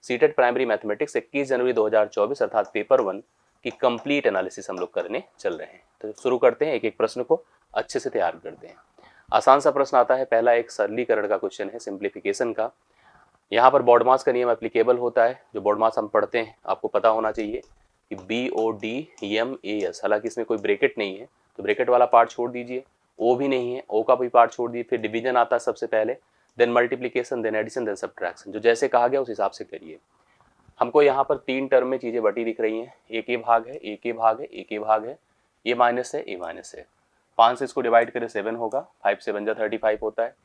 CTET primary mathematics 21 जनवरी 2024 अर्थात paper 1 की complete analysis हम लोग करने चल रहे हैं। तो शुरू करते हैं, एक एक प्रश्न को अच्छे से तैयार करते हैं। आसान सा प्रश्न आता है, पहला एक सरलीकरण का क्वेश्चन है, सिंप्लीफिकेशन का। यहाँ पर बॉडमास का नियम एप्लीकेबल होता है। जो बॉडमास हम पढ़ते हैं आपको पता होना चाहिए कि BODMAS, हालांकि इसमें कोई ब्रेकेट नहीं है तो ब्रेकेट वाला पार्ट छोड़ दीजिए, ओ भी नहीं है, ओ का भी पार्ट छोड़ दीजिए। फिर डिवीजन आता है सबसे पहले, then multiplication, then addition, then subtraction. जो जैसे कहा गया उस हिसाब से करिए। हमको यहाँ पर 3 टर्म में चीजें बटी दिख रही हैं, एक ये भाग है, एक ये भाग है, एक ये भाग है, ये माइनस है, ये माइनस है। 5 से इसको डिवाइड करें 7 होगा, 5 से 1 जा 35 होता है।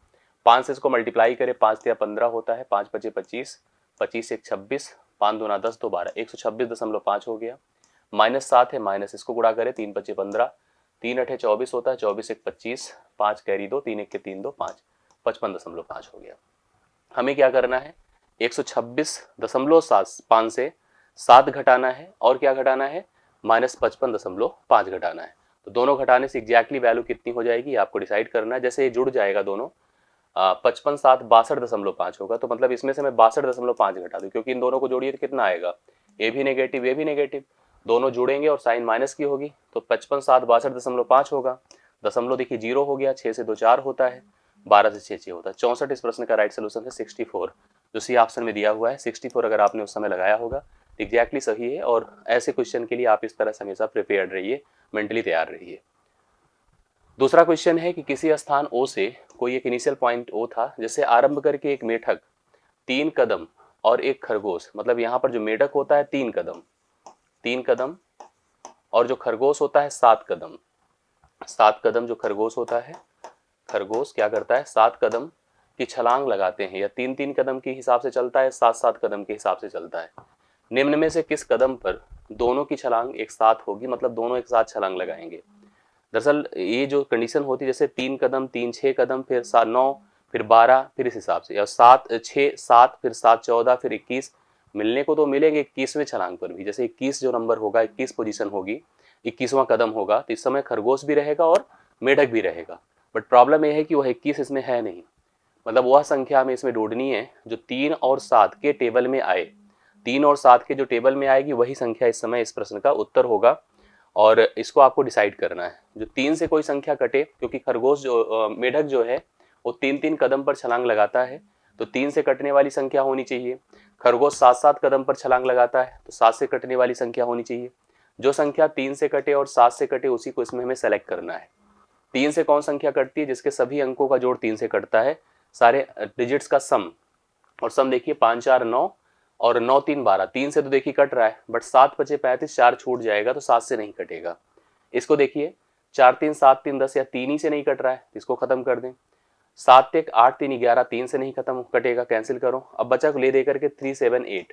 5 से इसको मल्टीप्लाई करें 5 से 15 होता है, 5 पचे 25, 25 से 26, 5 दूना 10, 2 12, 126.5 हो गया। -7 है, माइनस इसको गुणा करें 3 पचे 15, 3 8 24 होता है, 24 1 25, 5 कैरी 2, 3 1 के 3 2 5, 55.5 हो गया। हमें क्या करना है, 126.5 से 7 घटाना है और क्या घटाना है, -55.5 घटाना है। तो दोनों घटाने से एग्जैक्टली वैल्यू कितनी हो जाएगी आपको डिसाइड करना है। जैसे ये जुड़ जाएगा दोनों, 55 7 62.5 होगा, तो मतलब इसमें से मैं 62.5 घटा दूं, क्योंकि इन दोनों को जोड़िए तो कितना आएगा, ए भी नेगेटिव ए भी नेगेटिव, दोनों जुड़ेंगे और साइन माइनस की होगी, तो 55 7 62.5 होगा। दशमलव देखिए 0 हो गया, 6 से 2 4 होता है, 12 से 6 6 होता है। 64 इस प्रश्न का राइट सोल्यूशन है 64, जो सी ऑप्शन में दिया हुआ है 64। अगर आपने उस समय लगाया होगा एग्जैक्टली सही है। और ऐसे क्वेश्चन के लिए आप इस तरह से हमेशा प्रिपेयर्ड रहिए, मेंटली तैयार रहिए। दूसरा क्वेश्चन है कि किसी स्थान O से कोई एक इनिशियल पॉइंट O था, जिससे आरंभ करके एक मेढक 3 कदम और एक खरगोश, मतलब यहाँ पर जो मेढक होता है 3 कदम और जो खरगोश होता है 7 कदम। 7 कदम जो खरगोश होता है, खरगोश क्या करता है, 7 कदम की छलांग लगाते हैं, या 3 कदम के हिसाब से चलता है, 7 कदम के हिसाब से चलता है। निम्न में से किस कदम पर दोनों की छलांग एक साथ होगी, मतलब दोनों एक साथ छलांग लगाएंगे। दरअसल ये जो कंडीशन होती है, जैसे 3 कदम 3 6 कदम, फिर 7 9, फिर 12, फिर इस हिसाब से, या 7 6 7, फिर 7 14, फिर 21, मिलने को तो मिलेंगे 21वें छलांग पर भी। जैसे 21 जो नंबर होगा, 21 पोजीशन होगी, 21वां कदम होगा, तो इस समय खरगोश भी रहेगा और मेढक भी रहेगा। बट प्रॉब्लम यह है कि वह 21 इसमें है नहीं, मतलब वह संख्या हमें इसमें ढूंढनी है जो 3 और 7 के टेबल में आए। 3 और 7 के जो टेबल में आएगी वही संख्या इस समय इस प्रश्न का उत्तर होगा, और इसको आपको डिसाइड करना है। जो 3 से कोई संख्या कटे, क्योंकि खरगोश जो मेढक जो है वो 3 कदम पर छलांग लगाता है, तो 3 से कटने वाली संख्या होनी चाहिए। खरगोश 7 कदम पर छलांग लगाता है, तो 7 से कटने वाली संख्या होनी चाहिए। जो संख्या 3 से कटे और 7 से कटे उसी को इसमें हमें सेलेक्ट करना है। 3 से कौन संख्या कटती है, जिसके सभी अंकों का जोड़ 3 से कटता है, सारे डिजिट्स का सम। और सम देखिए 5 4 9 और 9 3 12, 3 से तो देखिए कट रहा है, बट 7 पचे 35, 4 छूट जाएगा तो 7 से नहीं कटेगा। इसको देखिए 4 3 7 3 10, या 3 ही से नहीं कट रहा है, इसको खत्म कर दें। 7 1 8 3 11, 3 से नहीं खत्म कटेगा, कैंसिल करो। अब बचा को ले दे करके 3 7 8,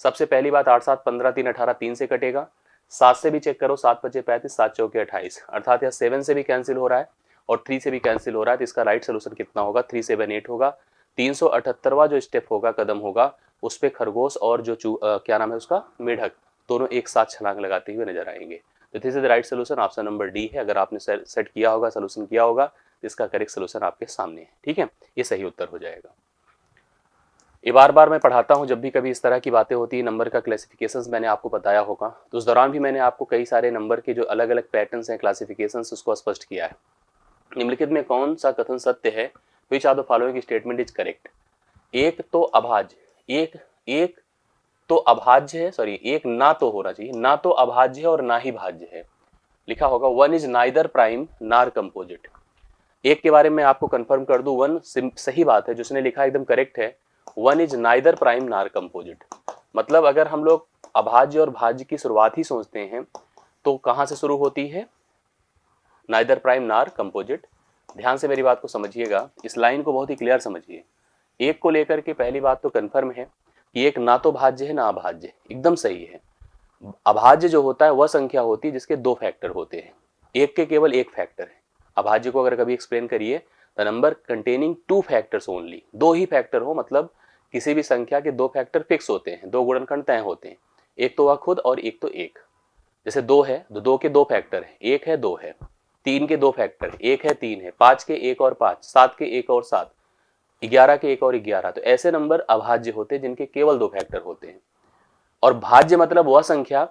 सबसे पहली बात 8 7 15 3 18, 3 से कटेगा। 7 से भी चेक करो, 7 पचे 35, 7 चौके 28, अर्थात यह 7 से भी कैंसिल हो रहा है और 3 से भी कैंसिल हो रहा है, तो इसका राइट सोल्यूशन कितना होगा, 3 7 8 होगा। 378वां जो स्टेप होगा, कदम होगा, उस पे खरगोश और जो क्या नाम है उसका, मेढक, दोनों एक साथ छलांग लगाते हुए नजर आएंगे। तो this is the right solution, option number D है। अगर आपने सेट किया होगा, सोल्यूशन किया होगा, तो इसका करेक्ट सोल्यूशन आपके सामने है। ठीक है, ये सही उत्तर हो जाएगा। ये बार बार मैं पढ़ाता हूँ, जब भी कभी इस तरह की बातें होती है, नंबर का क्लासिफिकेशंस मैंने आपको बताया होगा, तो उस दौरान भी मैंने आपको कई सारे नंबर के जो अलग अलग पैटर्न्स हैं, क्लासिफिकेशंस, उसको स्पष्ट किया है। निम्नलिखित में कौन सा कथन सत्य है, which are the following statement is correct. एक तो अभाज्य, एक तो अभाज्य है, सॉरी एक ना तो होना चाहिए, ना तो अभाज्य है और ना ही भाज्य है। लिखा होगा वन इज नाइदर प्राइम नार कंपोजिट। एक के बारे में आपको कंफर्म कर दूं, वन सही बात है, जिसने लिखा एकदम करेक्ट है। वन इज नाइदर प्राइम नार कंपोजिट, मतलब अगर हम लोग अभाज्य और भाज्य की शुरुआत ही सोचते हैं तो कहां से शुरू होती है, नाइदर प्राइम नार कंपोजिट। ध्यान से मेरी बात को समझिएगा, इस लाइन को बहुत ही क्लियर समझिए। एक को लेकर के पहली बात तो कंफर्म है कि एक ना तो भाज्य है ना अभाज्य, एकदम सही है। अभाज्य जो होता है वह संख्या होती है जिसके 2 फैक्टर होते हैं, एक के केवल 1 फैक्टर है। अभाज्य को अगर कभी एक्सप्लेन करिए, the number containing 2 factors only, 2 he factor हो, मतलब किसी भी संख्या के 2 फैक्टर फिक्स होते हैं, 2 गुणनखंड तय होते हैं, एक तो वह खुद और एक तो एक। जैसे 2 है तो 2 के 2 फैक्टर है, 1 है 2 है। 3 के 2 फैक्टर, 1 है 3 है, 5 के 1 और 5, 7 के 1 और 7, 11 के एक और 11, तो ऐसे नंबर अभाज्य होते हैं जिनके केवल 2 फैक्टर होते हैं। और भाज्य मतलब वह संख्या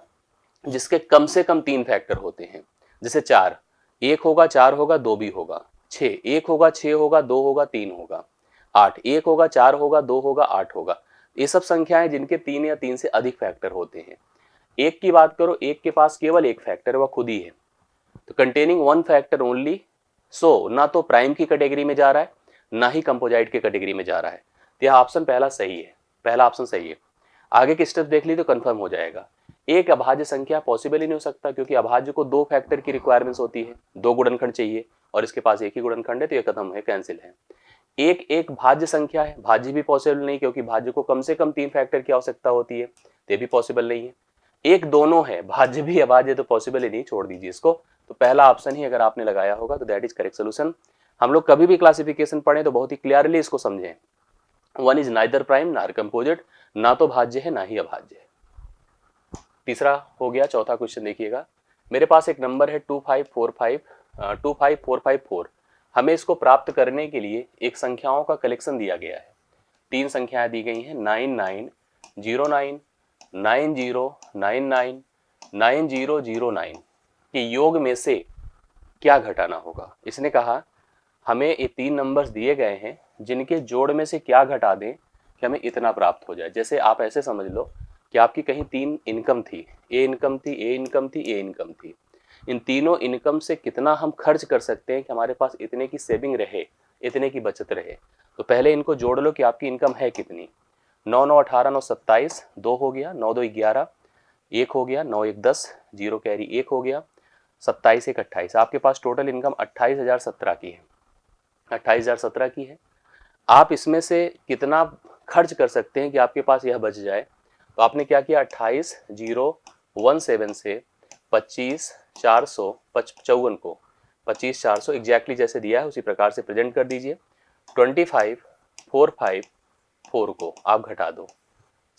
जिसके कम से कम 3 फैक्टर होते हैं। जैसे 4, 1 होगा, 4 होगा, 2 भी होगा। 6, 1 होगा, 6 होगा, 2 होगा, 3 होगा। 8, 1 होगा, 4 होगा, 2 होगा, 8 होगा। ये सब संख्याएं जिनके 3 या 3 से अधिक फैक्टर होते हैं। एक की बात करो, एक के पास केवल एक फैक्टर है, वह खुद ही है, तो कंटेनिंग वन फैक्टर ओनली, सो ना तो प्राइम की कैटेगरी में जा रहा है ना ही कंपोजाइट की कैटेगरी में जा रहा है। तो यह ऑप्शन पहला सही है, पहला ऑप्शन सही है। आगे के स्टेप देख ली तो कंफर्म हो जाएगा। एक अभाज्य संख्या पॉसिबल ही नहीं हो सकता, क्योंकि अभाज्य को 2 फैक्टर की रिक्वायरमेंट्स होती है, 2 गुणनखंड चाहिए, और इसके पास एक ही गुणनखंड है, तो ये खत्म है, कैंसिल है। एक एक भाज्य संख्या है, भाज्य भी पॉसिबल नहीं, क्योंकि भाज्य को कम से कम 3 फैक्टर की आवश्यकता होती है, तो ये भी पॉसिबल नहीं है। एक दोनों है, भाज्य भी अभाज्य, तो पॉसिबल ही नहीं, छोड़ दीजिए इसको। तो पहला ऑप्शन ही अगर आपने लगाया होगा तो दैट इज करेक्ट सोल्यूशन। हम लोग कभी भी क्लासिफिकेशन पढ़ें तो बहुत ही क्लियरली इसको समझें, वन इज नाइदर प्राइम नार कंपोजिट, ना तो भाज्य है ना ही अभाज्य है। तीसरा हो गया। चौथा क्वेश्चन देखिएगा, मेरे पास एक नंबर है 25454। हमें इसको प्राप्त करने के लिए एक संख्याओं का कलेक्शन दिया गया है। 3 संख्याएं दी गई हैं, 9909, 9099, 9009 के योग में से क्या घटाना होगा। इसने कहा हमें ये 3 नंबर्स दिए गए हैं जिनके जोड़ में से क्या घटा दें कि हमें इतना प्राप्त हो जाए। जैसे आप ऐसे समझ लो कि आपकी कहीं 3 इनकम थी, ए इनकम थी, ए इनकम थी, ए इनकम थी। इन तीनों इनकम से कितना हम खर्च कर सकते हैं कि हमारे पास इतने की सेविंग रहे, इतने की बचत रहे। तो पहले इनको जोड़ लो कि आपकी इनकम है कितनी। 9 9 18 9 27, 2 हो गया, 9 2 11, 1 हो गया, 9 1 10, 0 कैरी 1 हो गया, 27 1 28। आपके पास टोटल इनकम 28,017 की है, 28,017 की है। आप इसमें से कितना खर्च कर सकते हैं कि आपके पास यह बच जाए। तो आपने क्या किया, 28,017 से 25,454 को 25,400 एग्जैक्टली जैसे दिया है उसी प्रकार से प्रेजेंट कर दीजिए। 25,454 को आप घटा दो।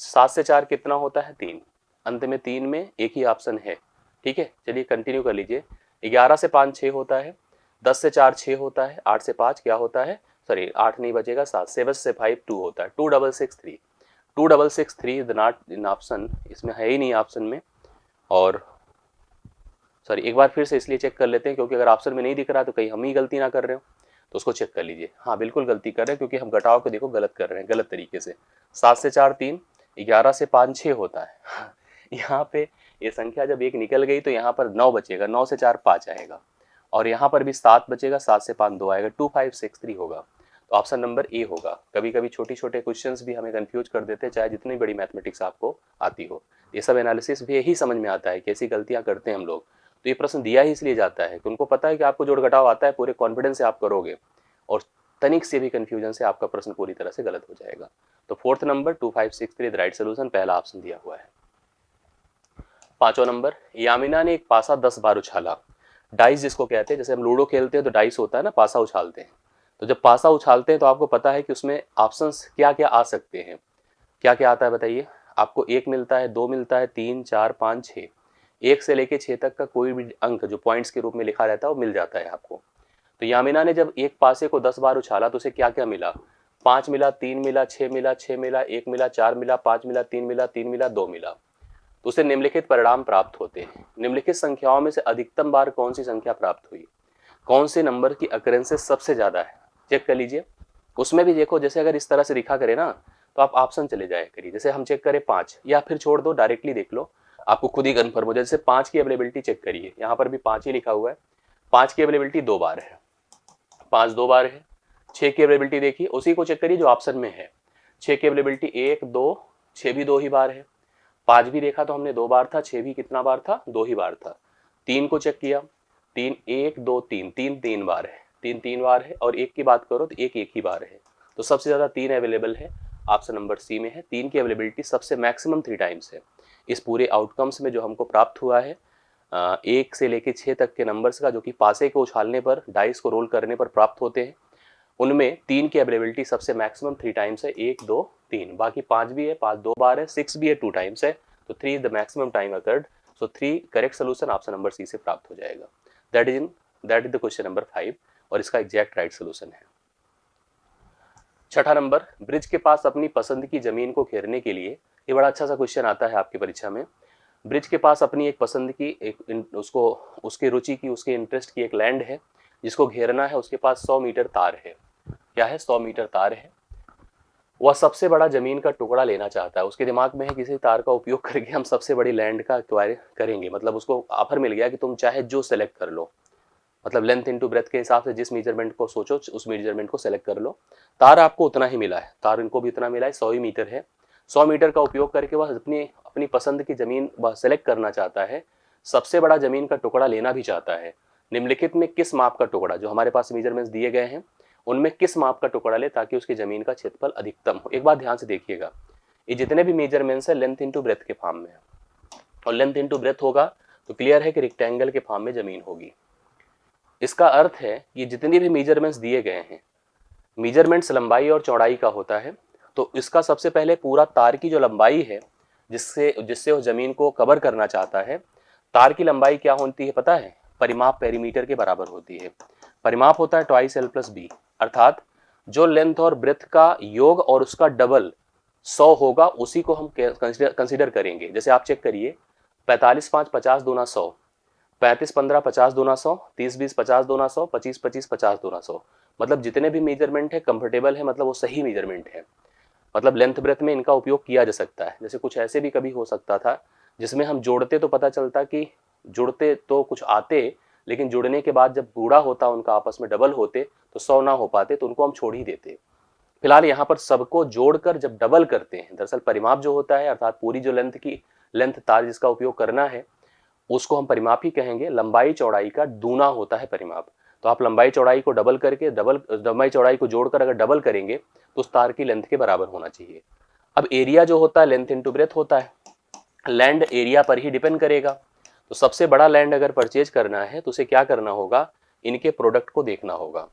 7 से 4 कितना होता है, 3। अंत में 3 में एक ही ऑप्शन है, ठीक है। चलिए कंटिन्यू कर लीजिए। 11 से 5 6 होता है, 10 से 4 6 होता है, 8 से 5 क्या होता है, सॉरी 8 नहीं बचेगा, 7 7 से 5 2 होता है, 2663। 2663 इज नॉट इन ऑप्शन, इसमें है ही नहीं ऑप्शन में। और सॉरी एक बार फिर से इसलिए चेक कर लेते हैं क्योंकि अगर ऑप्शन में नहीं दिख रहा तो कहीं हम ही गलती ना कर रहे हो, तो उसको चेक कर लीजिए। हाँ बिल्कुल गलती कर रहे हैं, क्योंकि हम घटाव को देखो गलत कर रहे हैं, गलत तरीके से। 7 से 4 3, 11 से 5 6 होता है। यहाँ पे ये संख्या जब एक निकल गई तो यहाँ पर 9 बचेगा, 9 से 4 5 आएगा, और यहाँ पर भी 7 बचेगा, 7 से 5 2 आएगा, 2563 होगा। तो ऑप्शन नंबर ए होगा। कभी कभी छोटी छोटे क्वेश्चंस भी हमें कंफ्यूज कर देते हैं, चाहे जितनी बड़ी मैथमेटिक्स आपको आती हो। ये सब एनालिसिस भी यही समझ में आता है कैसी गलतियां करते हैं हम लोग। तो ये प्रश्न दिया ही इसलिए जाता है कि उनको पता है कि आपको जोड़ घटाव आता है, पूरे कॉन्फिडेंस से आप करोगे, और तनिक से भी कंफ्यूजन से आपका प्रश्न पूरी तरह से गलत हो जाएगा। तो फोर्थ नंबर 2563 राइट सोल्यूशन, पहला ऑप्शन दिया हुआ है। पांचवा नंबर, यामिना ने एक पासा 10 बार उछाला। डाइस जिसको कहते हैं, जैसे हम लूडो खेलते हैं तो डाइस होता है ना, पासा उछालते हैं। तो जब पासा उछालते हैं तो आपको पता है कि उसमें ऑप्शंस क्या क्या आ सकते हैं। क्या क्या आता है बताइए। आपको 1 मिलता है, 2 मिलता है, 3 4 5 6। 1 से लेके 6 तक का कोई भी अंक जो पॉइंट्स के रूप में लिखा रहता है वो मिल जाता है आपको। तो यामिना ने जब एक पासे को 10 बार उछाला तो उसे क्या क्या मिला, 5 मिला, 3 मिला, 6 मिला, 6 मिला, 1 मिला, 4 मिला, 5 मिला, 3 मिला, 3 मिला, 2 मिला। तो उसे निम्नलिखित परिणाम प्राप्त होते हैं। निम्नलिखित संख्याओं में से अधिकतम बार कौन सी संख्या प्राप्त हुई, कौन से नंबर की अकरेंसेस सबसे ज्यादा है, चेक कर लीजिए। उसमें भी देखो, जैसे अगर इस तरह से लिखा करे ना तो आप ऑप्शन चले जाया करिए। जैसे हम चेक करें 5, या फिर छोड़ दो डायरेक्टली देख लो, आपको खुद ही कन्फर्म हो जाए। जैसे 5 की अवेलेबिलिटी चेक करिए, यहाँ पर भी 5 ही लिखा हुआ है। 5 की अवेलेबिलिटी 2 बार है, 5 2 बार है। 6 की अवेलेबिलिटी देखिए, उसी को चेक करिए जो ऑप्शन में है। 6 की अवेलेबिलिटी 1 2, 6 भी 2 ही बार है। 5 भी देखा तो हमने 2 बार था, 6 भी कितना बार था, 2 ही बार था। 3 को चेक किया, 3 1 2 3, 3 3 बार है, 3 3 बार है। और 1 की बात करो तो 1 1 ही बार है। तो सबसे ज्यादा 3 अवेलेबल है, ऑप्शन नंबर सी में है। 3 की अवेलेबिलिटी सबसे मैक्सिमम 3 टाइम्स है। इस पूरे आउटकम्स में जो हमको प्राप्त हुआ है 1 से लेके 6 तक के नंबर्स का, जो कि पासे को उछालने पर, डाइस को रोल करने पर प्राप्त होते हैं, उनमें 3 की अवेलेबिलिटी सबसे मैक्सिमम 3 टाइम्स है, 1 2 3। बाकी 5 भी है, 5 2 बार है, 6 भी है, 2 टाइम्स है। तो 3 is the maximum time occurred. So 3 correct solution option number C से प्राप्त हो जाएगा। That is the question number 5, और इसका एग्जैक्ट राइट सोल्यूशन है। छठा नंबर, ब्रिज के पास अपनी पसंद की जमीन को घेरने के लिए, ये बड़ा अच्छा सा क्वेश्चन आता है आपकी परीक्षा में। ब्रिज के पास अपनी एक पसंद की उसको उसकी रुचि की उसके इंटरेस्ट की एक लैंड है जिसको घेरना है, उसके पास 100 मीटर तार है। क्या है? 100 मीटर तार है। वह सबसे बड़ा जमीन का टुकड़ा लेना चाहता है। उसके दिमाग में है किसी तार का उपयोग करके हम सबसे बड़ी लैंड का एक्वायर करेंगे। मतलब उसको ऑफर मिल गया कि तुम चाहे जो सेलेक्ट कर लो, मतलब लेंथ इनटू ब्रेथ के हिसाब से जिस मेजरमेंट को सोचो उस मेजरमेंट को सेलेक्ट कर लो। तार आपको उतना ही मिला है, तार इनको भी उतना मिला है, 100 ही मीटर है। 100 मीटर का उपयोग करके वह अपनी अपनी पसंद की जमीन वह सेलेक्ट करना चाहता है, सबसे बड़ा जमीन का टुकड़ा लेना भी चाहता है। निम्नलिखित में किस माप का टुकड़ा, जो हमारे पास मेजरमेंट्स दिए गए हैं उनमें किस माप का टुकड़ा ले ताकि उसकी जमीन का क्षेत्रफल अधिकतम हो। एक बात ध्यान से देखिएगा, ये जितने भी मेजरमेंट्स है लेंथ इनटू ब्रेथ के फॉर्म में है, और लेंथ इनटू ब्रेथ होगा तो क्लियर है कि रेक्टेंगल के फॉर्म में जमीन होगी। इसका अर्थ है कि जितनी भी मेजरमेंट्स दिए गए हैं, मेजरमेंट्स लंबाई और चौड़ाई का होता है, तो इसका सबसे पहले पूरा तार की जो लंबाई है जिससे जिससे वो जमीन को कवर करना चाहता है, तार की लंबाई क्या होती है पता है? परिमाप पेरीमीटर के बराबर होती है। परिमाप होता है ट्वाइस एल प्लस बी, अर्थात जो लेंथ और ब्रेथ का योग और उसका डबल 100 होगा उसी को हम कंसिडर करेंगे। जैसे आप चेक करिए, 45 5 50 दूना 100, 35 15 50 दूना 100, 30 20 50 दूना 100, 25 25 50 दूना 100। मतलब जितने भी मेजरमेंट है कंफर्टेबल है, मतलब वो सही मेजरमेंट है। मतलब लेंथ ब्रेथ में इनका उपयोग किया जा सकता है। जैसे कुछ ऐसे भी कभी हो सकता था जिसमें हम जोड़ते तो पता चलता कि जुड़ते तो कुछ आते, लेकिन जुड़ने के बाद जब बूढ़ा होता उनका आपस में डबल होते तो 100 ना हो पाते, तो उनको हम छोड़ ही देते। फिलहाल यहाँ पर सबको जोड़कर जब डबल करते हैं, दरअसल परिमाप जो होता है अर्थात पूरी जो लेंथ तार जिसका उपयोग करना है उसको हम परिमाप ही कहेंगे। लंबाई चौड़ाई का दूना होता है परिमाप। तो आप लंबाई चौड़ाई को डबल करके लंबाई चौड़ाई को जोड़कर अगर डबल करेंगे तो उस तार की लेंथ के बराबर होना चाहिए। अब एरिया जो होता है लेंथ इनटू ब्रेथ होता है, लैंड एरिया पर ही डिपेंड करेगा। तो सबसे बड़ा लैंड अगर परचेज करना है तो उसे क्या करना होगा? इनके प्रोडक्ट को देखना होगा।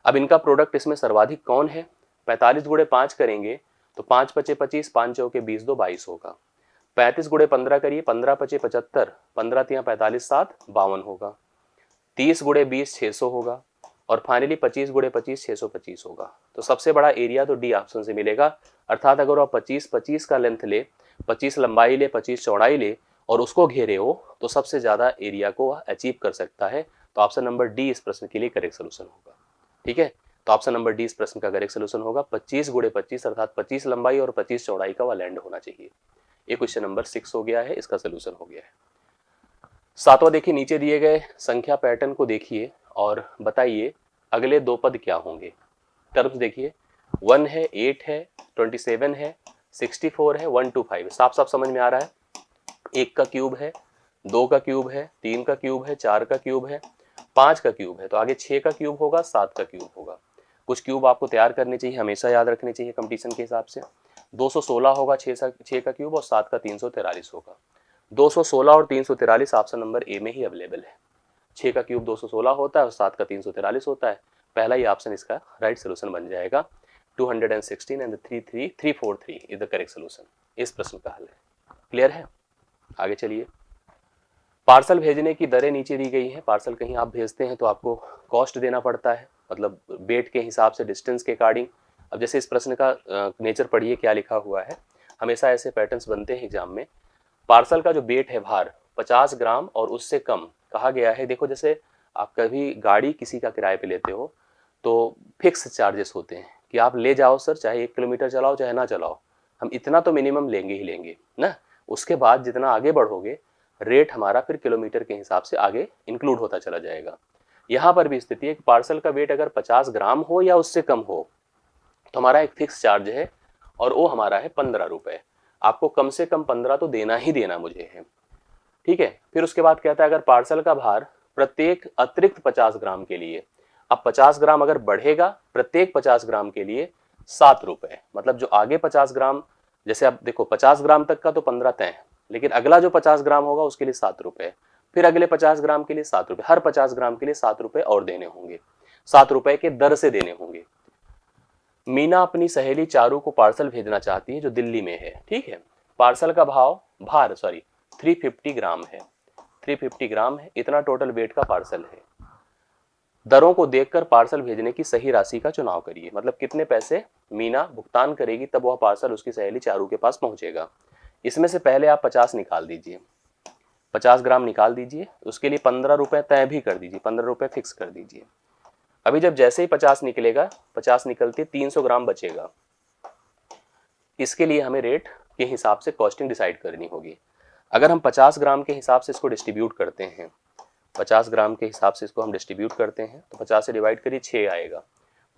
अब इनका प्रोडक्ट इसमें सर्वाधिक कौन है? 45 गुणे 5 करेंगे तो 5 पचे 25, 5 चौके 20, 2 22 होगा। 35 गुणे 15 करिए, 15 पचे 75, 15 तिया 45, 7 52 होगा। 30 गुणे 20 600 होगा, और फाइनली 25 गुणे 25 625 होगा। तो सबसे बड़ा एरिया तो डी ऑप्शन से मिलेगा। अर्थात अगर आप 25 25 का लेंथ ले, 25 लंबाई ले, 25 चौड़ाई ले और उसको घेरे हो तो सबसे ज्यादा एरिया को वह अचीव कर सकता है। तो ऑप्शन नंबर डी इस प्रश्न के लिए करेक्ट सोल्यूशन होगा। ठीक है, तो ऑप्शन नंबर डी इस प्रश्न का करेक्ट सोल्यूशन होगा। 25 गुणे 25 अर्थात 25 लंबाई और 25 चौड़ाई का वह लैंड होना चाहिए। ये क्वेश्चन नंबर 6 हो गया है, इसका सोल्यूशन हो गया है। सातवां देखिए, नीचे दिए गए संख्या पैटर्न को देखिए और बताइए अगले दो पद क्या होंगे। टर्म्स देखिए, 1 है, 8 है, 27 है, 64 है, 125। साफ साफ समझ में आ रहा है। 1 का क्यूब है, 2 का क्यूब है, 3 का क्यूब है, 4 का क्यूब है, 5 का क्यूब है, तो आगे 6 का क्यूब होगा, 7 का क्यूब होगा। कुछ क्यूब आपको तैयार करने चाहिए, हमेशा याद रखने चाहिए कंपटीशन के हिसाब से। 216 होगा 6 का क्यूब, और 7 का 343 होगा। 216 और 343 ऑप्शन नंबर ए में ही अवेलेबल है। 6 का क्यूब 216 होता है और 7 का 343 होता है। पहला ही ऑप्शन इसका राइट सोल्यूशन बन जाएगा। 216 and 343 is the correct solution. इस प्रश्न का हल है। क्लियर है? आगे चलिए। पार्सल भेजने की दरें नीचे दी गई हैं। पार्सल कहीं आप भेजते हैं तो आपको कॉस्ट देना पड़ता है, मतलब वेट के हिसाब से, डिस्टेंस के अकॉर्डिंग। अब जैसे इस प्रश्न का नेचर पढ़िए क्या लिखा हुआ है। हमेशा ऐसे पैटर्न्स बनते हैं एग्जाम में। पार्सल का जो वेट है, भार 50 ग्राम और उससे कम कहा गया है। देखो, जैसे आप कभी गाड़ी किसी का किराए पे लेते हो तो फिक्स चार्जेस होते हैं कि आप ले जाओ सर, चाहे 1 किलोमीटर चलाओ चाहे ना चलाओ, हम इतना तो मिनिमम लेंगे ही लेंगे ना। उसके बाद जितना आगे बढ़ोगे रेट हमारा फिर किलोमीटर के हिसाब से आगे इंक्लूड होता चला जाएगा। यहाँ पर भी स्थिति है कि पार्सल का वेट अगर 50 ग्राम हो या उससे कम हो तो हमारा एक फिक्स चार्ज है और वो हमारा है 15 रुपए। आपको कम से कम 15 तो देना ही देना मुझे है। ठीक है, फिर उसके बाद कहता है अगर पार्सल का भार प्रत्येक अतिरिक्त 50 ग्राम के लिए, अब 50 ग्राम अगर बढ़ेगा प्रत्येक 50 ग्राम के लिए 7 रुपए। मतलब जो आगे 50 ग्राम, जैसे आप देखो 50 ग्राम तक का तो 15 तय है, लेकिन अगला जो 50 ग्राम होगा उसके लिए 7 रुपए, फिर अगले 50 ग्राम के लिए 7 रुपए, हर 50 ग्राम के लिए 7 रुपए और देने होंगे। 7 रुपए के दर से देने होंगे। मीना अपनी सहेली चारू को पार्सल भेजना चाहती है जो दिल्ली में है। ठीक है, पार्सल का भार 350 ग्राम है। 350 ग्राम है, इतना टोटल वेट का पार्सल है। दरों को देखकर पार्सल भेजने की सही राशि का चुनाव करिए। मतलब कितने पैसे मीना भुगतान करेगी तब वह पार्सल उसकी सहेली चारू के पास पहुंचेगा। इसमें से पहले आप 50 निकाल दीजिए, 50 ग्राम निकाल दीजिए। उसके लिए 15 रुपए तय भी कर दीजिए, 15 रुपए फिक्स कर दीजिए। अभी जब जैसे ही 50 निकलेगा, 50 निकलते 300 ग्राम बचेगा। इसके लिए हमें रेट के हिसाब से कॉस्टिंग डिसाइड करनी होगी। अगर हम 50 ग्राम के हिसाब से इसको डिस्ट्रीब्यूट करते हैं, 50 ग्राम के हिसाब से इसको हम डिस्ट्रीब्यूट करते हैं तो 50 से डिवाइड करिए 6 आएगा।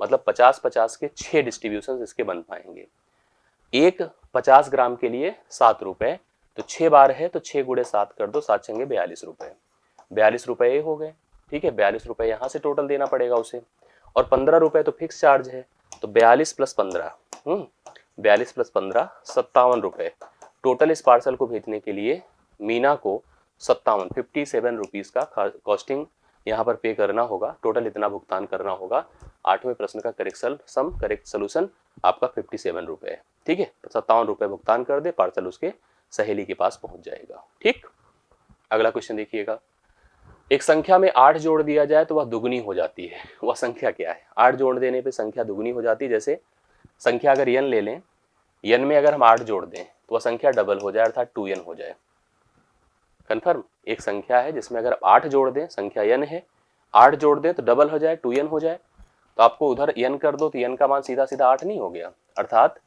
मतलब 50-50 के 6 डिस्ट्रीब्यूशन इसके बन पाएंगे। एक 50 ग्राम के लिए 7 रुपए, तो 6 बार है तो 6 गुणे 7 कर दो, 7 छंगे 42 रुपए, 42 रुपए हो गए। ठीक है, 42 रुपए यहाँ से टोटल देना पड़ेगा उसे, और 15 रुपए तो फिक्स चार्ज है, तो 42 प्लस 15, 42 प्लस 15 57 रुपए। टोटल इस पार्सल को भेजने के लिए मीना को 57 रुपीज़ का कॉस्टिंग यहाँ पर पे करना होगा। टोटल इतना भुगतान करना होगा। 8वें प्रश्न का करेक्ट सोल्यूशन आपका 57 रुपए है। ठीक है, 57 रुपए भुगतान कर दे, पार्सल उसके सहेली के पास पहुंच जाएगा। ठीक, अगला क्वेश्चन देखिएगा। एक संख्या में 8 जोड़ दिया जाए तो वह दुगनी हो जाती है। वह संख्या क्या है? 8 जोड़ देने पे संख्या दुगनी हो जाती है। जैसे संख्या अगर n ले लें, n में अगर हम 8 जोड़ दें तो वह संख्या डबल हो जाए, अर्थात 2n हो जाए। कन्फर्म, एक संख्या है जिसमें अगर 8 जोड़ दें, संख्या n है, 8 जोड़ दें तो डबल हो जाए, 2n हो जाए। तो आपको उधर n कर दो तो n का मान सीधा सीधा 8 नहीं हो गया? अर्थात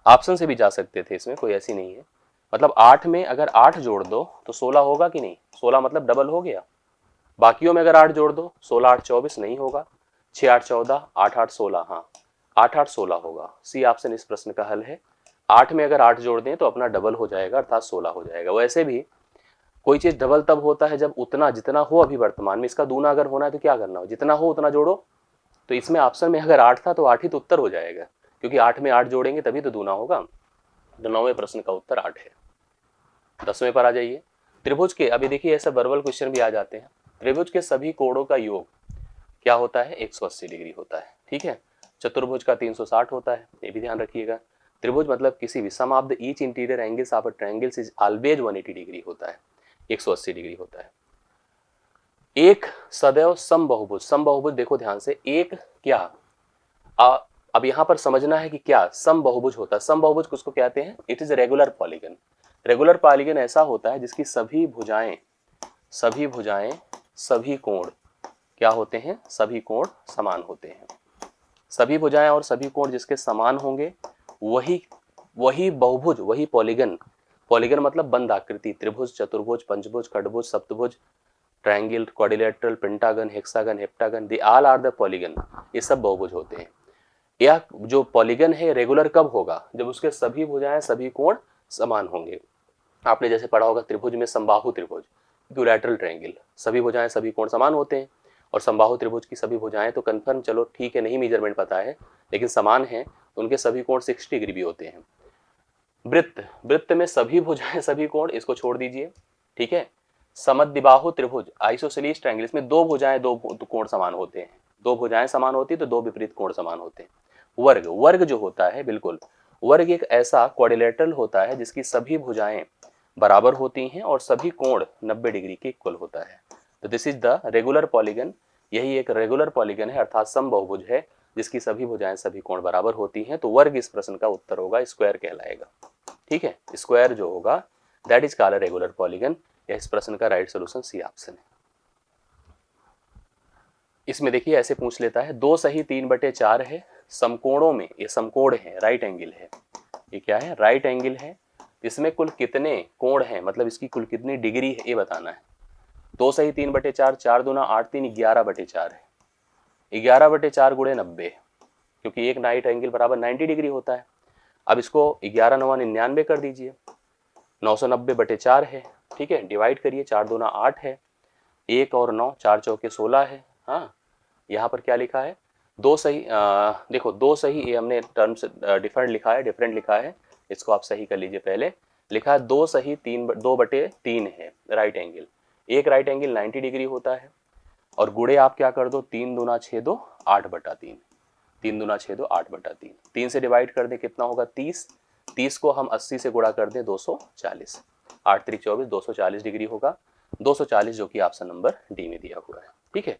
ऑप्शन से भी जा सकते थे, इसमें कोई ऐसी नहीं है। मतलब 8 में अगर 8 जोड़ दो तो 16 होगा कि नहीं? 16 मतलब डबल हो गया। बाकियों में अगर 8 जोड़ दो, 16 8 24 नहीं होगा, 6 8 14, 8 8 16, हाँ 8 8 16 होगा। सी ऑप्शन इस प्रश्न का हल है। 8 में अगर 8 जोड़ दें तो अपना डबल हो जाएगा, अर्थात 16 हो जाएगा। वैसे भी कोई चीज डबल तब होता है जब उतना जितना हो अभी वर्तमान में, इसका दूना अगर होना है तो क्या करना हो, जितना हो उतना जोड़ो। तो इसमें ऑप्शन में अगर 8 था तो 8 ही तो उत्तर हो जाएगा, क्योंकि 8 में 8 जोड़ेंगे तभी तो दूना होगा। तो 9वें प्रश्न का उत्तर 8 है। 10वें पर आ जाइए। त्रिभुज के, अभी देखिए ऐसा वर्बल क्वेश्चन भी आ जाते हैं। त्रिभुज के सभी कोणों का योग क्या होता है? 180 डिग्री होता है। ठीक है, चतुर्भुज का 360 होता है, ये भी ध्यान रखिएगा। त्रिभुज मतलब किसी भी sum of the each interior angles of a triangle is always 180 degree होता है, 180 डिग्री होता है। एक सदैव समबाहुभुज, समबाहुभुज देखो ध्यान से, एक क्या अब यहां पर समझना है कि क्या समबाहुभुज होता है। समबाहुभुज किसको कहते हैं? It is regular polygon. Regular polygon ऐसा होता है जिसकी सभी भुजाएं सभी कोण क्या होते हैं? सभी कोण समान होते हैं। सभी भुजाएं और सभी कोण जिसके समान होंगे वही बहुभुज, वही पॉलीगन। पॉलीगन मतलब बंद आकृति, त्रिभुज, चतुर्भुज, पंचभुज, खंडभुज, सप्तभुज, triangle, quadrilateral, pentagon, hexagon, heptagon, they all are the polygon. ये सब बहुभुज होते हैं। यह जो पॉलीगन है रेगुलर कब होगा? जब उसके सभी भुजाएं सभी कोण समान होंगे। आपने जैसे पढ़ा होगा त्रिभुज में समबाहु त्रिभुज, इक्विलैटरल ट्रायंगल, सभी भुजाएं सभी कोण समान होते हैं। और समबाहु त्रिभुज की सभी भुजाएं तो कन्फर्म, चलो ठीक है, नहीं मेजरमेंट पता है लेकिन समान है, उनके सभी कोण 60 डिग्री भी होते हैं। वृत्त में सभी भुजाएं सभी कोण, इसको छोड़ दीजिए। ठीक है, समद्विबाहु त्रिभुज, आइसोसेलेस ट्रायंगल, इसमें दो भुजाएं दो कोण समान होते हैं। दो भुजाएं समान होती है तो दो विपरीत कोण समान होते हैं। वर्ग जो होता है, बिल्कुल वर्ग एक ऐसा क्वाड्रिलेटरल होता है जिसकी सभी भुजाएं बराबर होती हैं और सभी कोण 90 डिग्री के इक्वल होता है। तो this is the regular polygon. यही एक रेगुलर पॉलीगन है, अर्थात समबाहुभुज है जिसकी सभी भुजाएं सभी कोण बराबर होती हैं। तो वर्ग इस प्रश्न का उत्तर होगा, स्क्वायर कहलाएगा। ठीक है, स्क्वायर जो होगा that is called regular polygon. इस प्रश्न का राइट सोल्यूशन सी ऑप्शन है। इसमें देखिए ऐसे पूछ लेता है, 2 सही 3/4 है, समकोणों में ये समकोण है, राइट एंगल है। ये क्या है? राइट एंगल है। इसमें कुल कितने कोण हैं, मतलब इसकी कुल कितनी डिग्री है ये बताना है। 2 सही 3/4, 4 दूना 8 3 11/4 है। 11/4 गुणे 90, क्योंकि एक राइट एंगल बराबर 90 डिग्री होता है। अब इसको 11 9 99 कर दीजिए, 990/4 है। ठीक है, डिवाइड करिए, 4 दूना 8 है, 1 और 9, 4 चौके 16 है। हाँ, यहाँ पर क्या लिखा है? 2 सही, देखो 2 सही, ये हमने टर्म्स डिफरेंट लिखा है, इसको आप सही कर लीजिए। पहले लिखा है 2 सही 2/3 है राइट एंगल। एक राइट एंगल 90 डिग्री होता है, और गुणे आप क्या कर दो, 3 दूना 6 2 8/3, 3 दूना 6 2 8/3, 3 से डिवाइड कर दे कितना होगा? 30। 30 को हम 80 से गुणा कर दें 240, 8 3 24, 240 डिग्री होगा। 240 जो कि ऑप्शन नंबर डी में दिया हुआ है। ठीक है,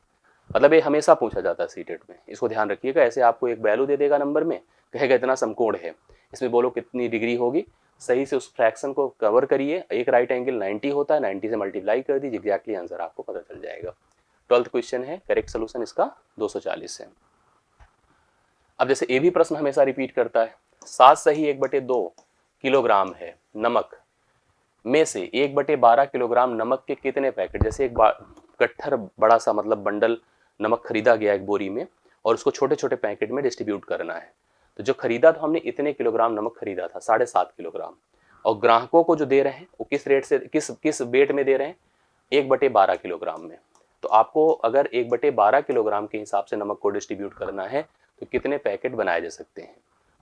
मतलब ये हमेशा पूछा जाता है सीटेट में, इसको ध्यान रखिएगा। ऐसे आपको एक वैल्यू दे देगा नंबर में, कहेगा इतना समकोण है, इसमें बोलो कितनी डिग्री होगी, सही से उस फ्रैक्शन को कवर करिए। एक राइट एंगल 90 होता है, 90 से मल्टीप्लाई कर दीजिए, एग्जैक्टली आंसर आपको पता चल जाएगा। 12th क्वेश्चन है, करेक्ट सोल्यूशन इसका 240 है। अब जैसे ये भी प्रश्न हमेशा रिपीट करता है, 7 सही 1/2 किलोग्राम है नमक में से 1/12 किलोग्राम नमक के कितने पैकेट, जैसे एक गट्ठर बड़ा सा मतलब बंडल नमक खरीदा गया एक बोरी में और उसको छोटे छोटे पैकेट में डिस्ट्रीब्यूट करना है। तो जो खरीदा था हमने इतने किलोग्राम नमक खरीदा था 7.5 किलोग्राम, और ग्राहकों को जो दे रहे हैं वो किस रेट से किस वेट में दे रहे हैं, 1/12 किलोग्राम में। तो आपको अगर 1/12 किलोग्राम के हिसाब से नमक को डिस्ट्रीब्यूट करना है तो कितने पैकेट बनाए जा सकते हैं।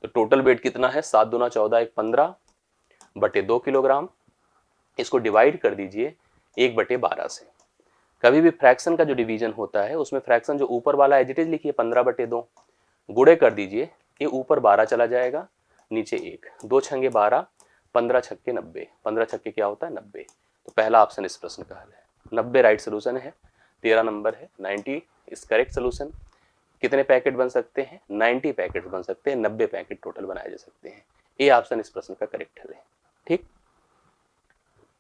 तो टोटल वेट कितना है, 7 दूना 14 1 15/2 किलोग्राम। इसको डिवाइड कर दीजिए 1/12 से। कभी भी फ्रैक्शन का जो डिवीजन होता है उसमें फ्रैक्शन जो ऊपर वाला एज इट इज लिखिए 15/2, गुणे कर दीजिए, ये ऊपर 12 चला जाएगा, नीचे 1, 2 छंगे 12, 15 छक्के 90, 15 छक्के क्या होता है 90। तो पहला ऑप्शन इस प्रश्न का हल है, 90 राइट सोल्यूशन है। 13 नंबर है, 90 इस करेक्ट सोल्यूशन। कितने पैकेट बन सकते हैं, 90 पैकेट बन सकते हैं, 90 पैकेट टोटल बनाए जा सकते हैं। ये ऑप्शन इस प्रश्न का करेक्ट हल है। ठीक,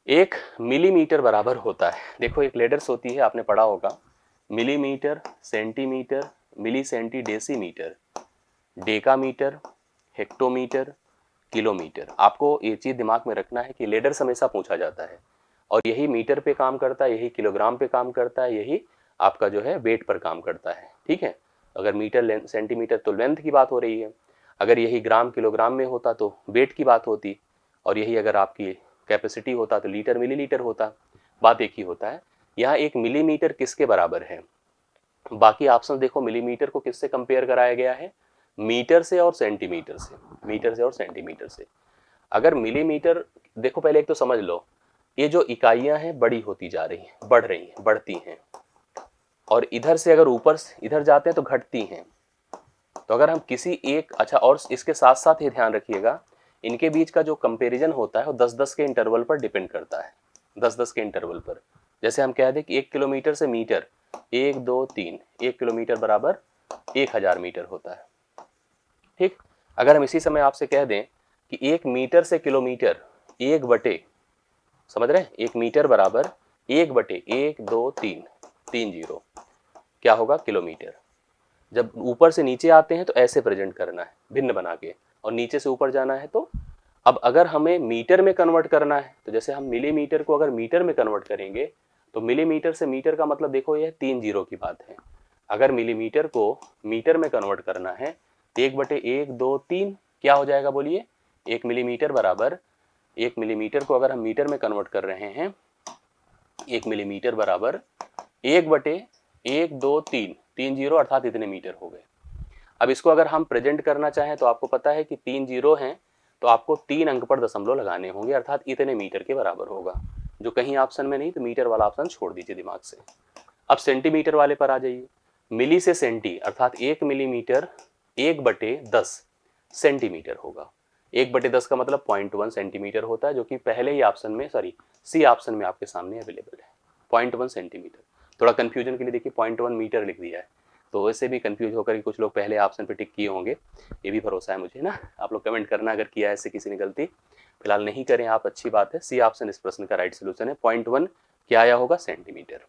1 मिलीमीटर बराबर होता है, देखो एक लेटर्स होती है, आपने पढ़ा होगा, millimetre, centimetre, milli centi decimetre, decametre, hectometre, kilometre. आपको ये चीज दिमाग में रखना है कि लेटर्स हमेशा पूछा जाता है और यही मीटर पे काम करता है, यही किलोग्राम पे काम करता है, यही आपका जो है वेट पर काम करता है। ठीक है, अगर मीटर सेंटीमीटर तो लेंथ की बात हो रही है, अगर यही ग्राम किलोग्राम में होता तो वेट की बात होती, और यही अगर आपकी कैपेसिटी होता तो लीटर मिलीलीटर होता, बात एक ही होता है। यहाँ एक मिलीमीटर किसके बराबर है, बाकी ऑप्शन देखो मिलीमीटर को किससे कंपेयर कराया गया है, मीटर से और सेंटीमीटर से, मीटर से और सेंटीमीटर से। अगर मिलीमीटर, देखो पहले एक तो समझ लो, ये जो इकाइयां हैं बड़ी होती जा रही हैं, बढ़ रही हैं, बढ़ती हैं, और इधर से अगर ऊपर इधर जाते हैं तो घटती हैं। तो अगर हम किसी एक, अच्छा और इसके साथ साथ ये ध्यान रखिएगा, इनके बीच का जो कंपैरिजन होता है वो 10-10 के इंटरवल पर डिपेंड करता है, 10-10 के इंटरवल पर। जैसे हम कह दें कि 1 किलोमीटर से मीटर, 1 2 3, 1 किलोमीटर बराबर 1000 मीटर होता है। ठीक, अगर हम इसी समय आपसे कह दें कि 1 मीटर से किलोमीटर 1 बटे, समझ रहे हैं, 1 मीटर बराबर 1 बटे 1 2 3 3 0 क्या होगा, किलोमीटर। जब ऊपर से नीचे आते हैं तो ऐसे प्रेजेंट करना है भिन्न बना के, और नीचे से ऊपर जाना है तो, अब अगर हमें मीटर में कन्वर्ट करना है तो जैसे हम मिलीमीटर को अगर मीटर में कन्वर्ट करेंगे तो मिलीमीटर से मीटर का मतलब देखो यह 3 0 की बात है। अगर मिलीमीटर को मीटर में कन्वर्ट करना है 1 बटे 1 2 3 क्या हो जाएगा बोलिए, 1 मिलीमीटर बराबर, 1 मिलीमीटर को अगर हम मीटर में कन्वर्ट कर रहे हैं, 1 मिलीमीटर बराबर 1 बटे 1 2 3 3 0 अर्थात इतने मीटर हो गए। अब इसको अगर हम प्रेजेंट करना चाहें तो आपको पता है कि 3 0 हैं तो आपको 3 अंक पर दशमलव लगाने होंगे, अर्थात इतने मीटर के बराबर होगा, जो कहीं ऑप्शन में नहीं, तो मीटर वाला ऑप्शन छोड़ दीजिए दिमाग से। अब सेंटीमीटर वाले पर आ जाइए, मिली से सेंटी अर्थात 1 मिलीमीटर 1 बटे 10 सेंटीमीटर होगा। 1 बटे 10 का मतलब 0.1 सेंटीमीटर होता है, जो कि पहले ही ऑप्शन में, सॉरी सी ऑप्शन में आपके सामने अवेलेबल है, 0.1 सेंटीमीटर। थोड़ा कंफ्यूजन के लिए देखिए 0.1 मीटर लिख दिया है, तो वैसे भी कंफ्यूज होकर कुछ लोग पहले ऑप्शन पे टिक किए होंगे, ये भी भरोसा है मुझे ना। आप लोग कमेंट करना अगर किया है ऐसे किसी ने गलती, फिलहाल नहीं करें आप, अच्छी बात है। सी ऑप्शन इस प्रश्न का राइट सोल्यूशन है, 0.1 क्या आया होगा, सेंटीमीटर।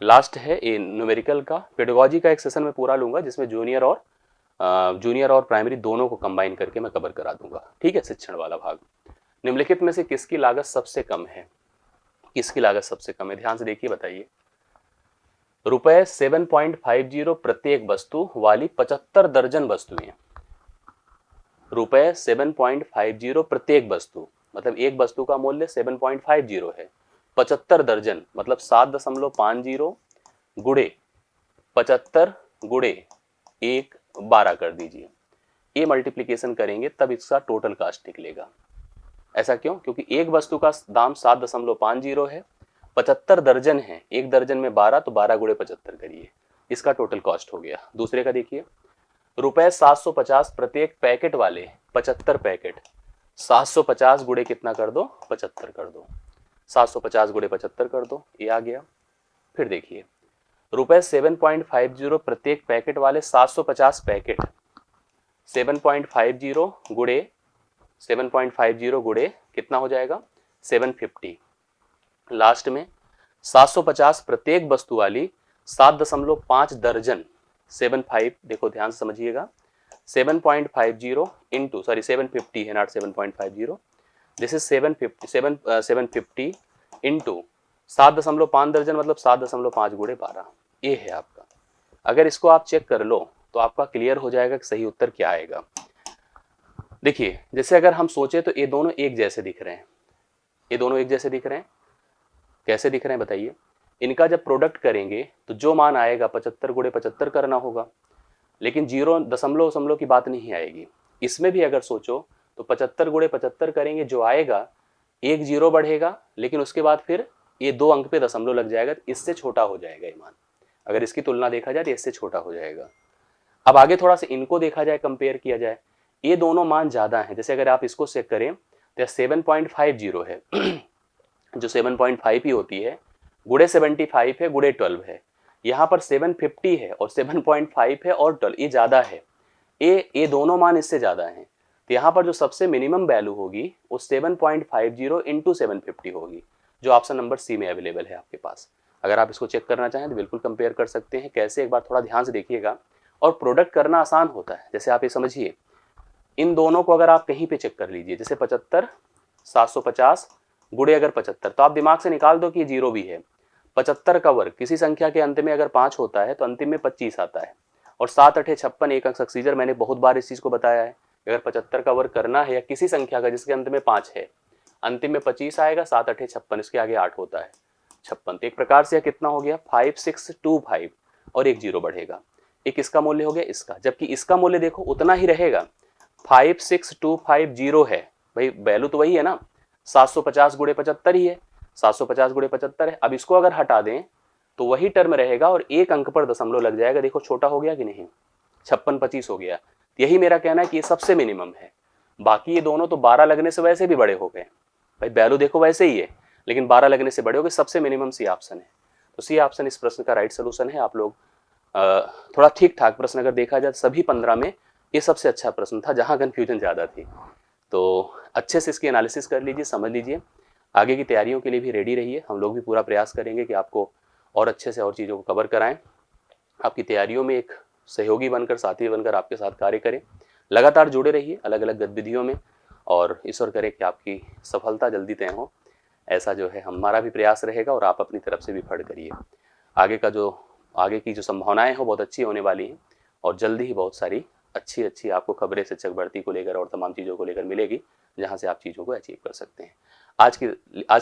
लास्ट है ये न्यूमेरिकल का, पेडागोजी का एक सेशन में पूरा लूंगा जिसमें जूनियर और प्राइमरी दोनों को कंबाइन करके मैं कवर करा दूंगा। ठीक है, शिक्षण वाला भाग। निम्नलिखित में से किसकी लागत सबसे कम है, किसकी लागत सबसे कम है, ध्यान से देखिए बताइए। रुपए 7.50 प्रत्येक वस्तु वाली 75 दर्जन वस्तुएं, रुपए 7.50 प्रत्येक वस्तु, मतलब एक वस्तु का मूल्य 7.50 है, 75 दर्जन मतलब 7.50 गुणे 75 गुणे 1 12 कर दीजिए, ये मल्टीप्लीकेशन करेंगे तब इसका टोटल कास्ट निकलेगा। ऐसा क्यों, क्योंकि एक वस्तु का दाम 7.50 है, 75 दर्जन है, एक दर्जन में 12, तो 12 गुणे 75 करिए, इसका टोटल कॉस्ट हो गया। दूसरे का देखिए, रुपए 750 प्रत्येक पैकेट वाले 75 पैकेट, 750 गुणे कितना कर दो, 75 कर दो, 750 गुणे 75 कर दो, ये आ गया। फिर देखिए रुपए 7.50 प्रत्येक पैकेट वाले 750 पैकेट, 7.50 गुड़े 7.50 गुड़े कितना हो जाएगा 750, लास्ट में 750 प्रत्येक वस्तु वाली 7.5 दर्जन 75, देखो ध्यान से समझिएगा 7.50 इंटू 750 है, नॉट 7.50, दिस इज 750 इंटू 7.5 दर्जन मतलब 7.5 गुणे 12, ये है आपका। अगर इसको आप चेक कर लो तो आपका क्लियर हो जाएगा कि सही उत्तर क्या आएगा। देखिए जैसे अगर हम सोचे तो ये दोनों एक जैसे दिख रहे हैं, ये दोनों एक जैसे दिख रहे हैं, कैसे दिख रहे हैं बताइए। इनका जब प्रोडक्ट करेंगे तो जो मान आएगा 75 गुणे 75 करना होगा, लेकिन 0 की बात नहीं आएगी। इसमें भी अगर सोचो तो 75 गुणे 75 करेंगे, जो आएगा एक 0 बढ़ेगा, लेकिन उसके बाद फिर ये 2 अंक पे दशमलव लग जाएगा, इससे छोटा हो जाएगा ये मान। अगर इसकी तुलना देखा जाए तो इससे छोटा हो जाएगा। अब आगे थोड़ा सा इनको देखा जाए, कंपेयर किया जाए, ये दोनों मान ज्यादा हैं। जैसे अगर आप इसको चेक करें तो 7.50 है जो 7.5 ही होती है, गुड़े 75 है, गुड़े 12 है। यहाँ पर 750 है और 7.5 है और 12, ये ज्यादा है, ये दोनों मान इससे ज्यादा हैं। तो यहाँ पर जो सबसे मिनिमम वैल्यू होगी वो 7.50 इंटू 750 होगी, जो ऑप्शन नंबर सी में अवेलेबल है आपके पास। अगर आप इसको चेक करना चाहें तो बिल्कुल कंपेयर कर सकते हैं। कैसे, एक बार थोड़ा ध्यान से देखिएगा, और प्रोडक्ट करना आसान होता है। जैसे आप ये समझिए, इन दोनों को अगर आप कहीं पे चेक कर लीजिए, जैसे 75 750 गुड़े अगर 75, तो आप दिमाग से निकाल दो कि ये 0 भी है। 75 का वर्ग, किसी संख्या के अंत में अगर 5 होता है तो अंतिम में 25 आता है, और 7 8 56 एक अंक सक्सीजर, मैंने बहुत बार इस चीज को बताया है। अगर 75 का वर्ग करना है या किसी संख्या का जिसके अंत में 5 है, अंतिम में 25 आएगा, 7 8 56, इसके आगे 8 होता है 56। तो एक प्रकार से कितना हो गया 5625, और एक 0 बढ़ेगा, एक इसका मूल्य हो गया इसका, जबकि इसका मूल्य देखो उतना ही रहेगा, 56250 है भाई, वैल्यू तो वही है ना, 750 गुणे 75 ही है, 750 गुणे 75 है। अब इसको अगर हटा दें तो वही टर्म रहेगा और एक अंक पर दशमलव लग जाएगा। देखो छोटा हो गया कि नहीं, 56 25 हो गया। यही मेरा कहना है कि ये सबसे मिनिमम है। बाकी ये दोनों तो 12 लगने से वैसे भी बड़े हो गए भाई, वैल्यू देखो वैसे ही है, लेकिन 12 लगने से बड़े हो गए। सबसे मिनिमम सी ऑप्शन है, तो सी ऑप्शन इस प्रश्न का राइट सोल्यूशन है। आप लोग थोड़ा ठीक ठाक प्रश्न अगर देखा जाए सभी 15 में ये सबसे अच्छा प्रश्न था, जहां कंफ्यूजन ज़्यादा थी। तो अच्छे से इसकी एनालिसिस कर लीजिए, समझ लीजिए, आगे की तैयारियों के लिए भी रेडी रहिए। हम लोग भी पूरा प्रयास करेंगे कि आपको और अच्छे से और चीज़ों को कवर कराएं, आपकी तैयारियों में एक सहयोगी बनकर, साथी बनकर आपके साथ कार्य करें। लगातार जुड़े रहिए अलग अलग गतिविधियों में, और ईश्वर करे कि आपकी सफलता जल्दी तय हो, ऐसा जो है हमारा भी प्रयास रहेगा, और आप अपनी तरफ से भी फड़ करिए। आगे की जो संभावनाएं हो बहुत अच्छी होने वाली हैं, और जल्दी ही बहुत सारी अच्छी आपको खबरें शिक्षक भर्ती को लेकर और तमाम चीज़ों को लेकर मिलेगी, जहां से आप चीज़ों को अचीव कर सकते हैं। आज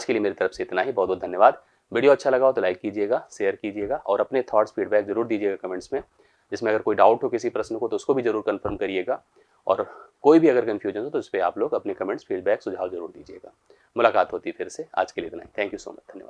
के लिए मेरी तरफ से इतना ही। बहुत बहुत धन्यवाद। वीडियो अच्छा लगा हो तो लाइक कीजिएगा, शेयर कीजिएगा, और अपने थॉट्स फीडबैक जरूर दीजिएगा कमेंट्स में। जिसमें अगर कोई डाउट हो किसी प्रश्न को तो उसको भी जरूर कंफर्म करिएगा, और कोई भी अगर कंफ्यूजन हो तो उस पर आप लोग अपने कमेंट्स, फीडबैक, सुझाव जरूर दीजिएगा। मुलाकात होती है फिर से। आज के लिए इतना ही। थैंक यू सो मच, धन्यवाद।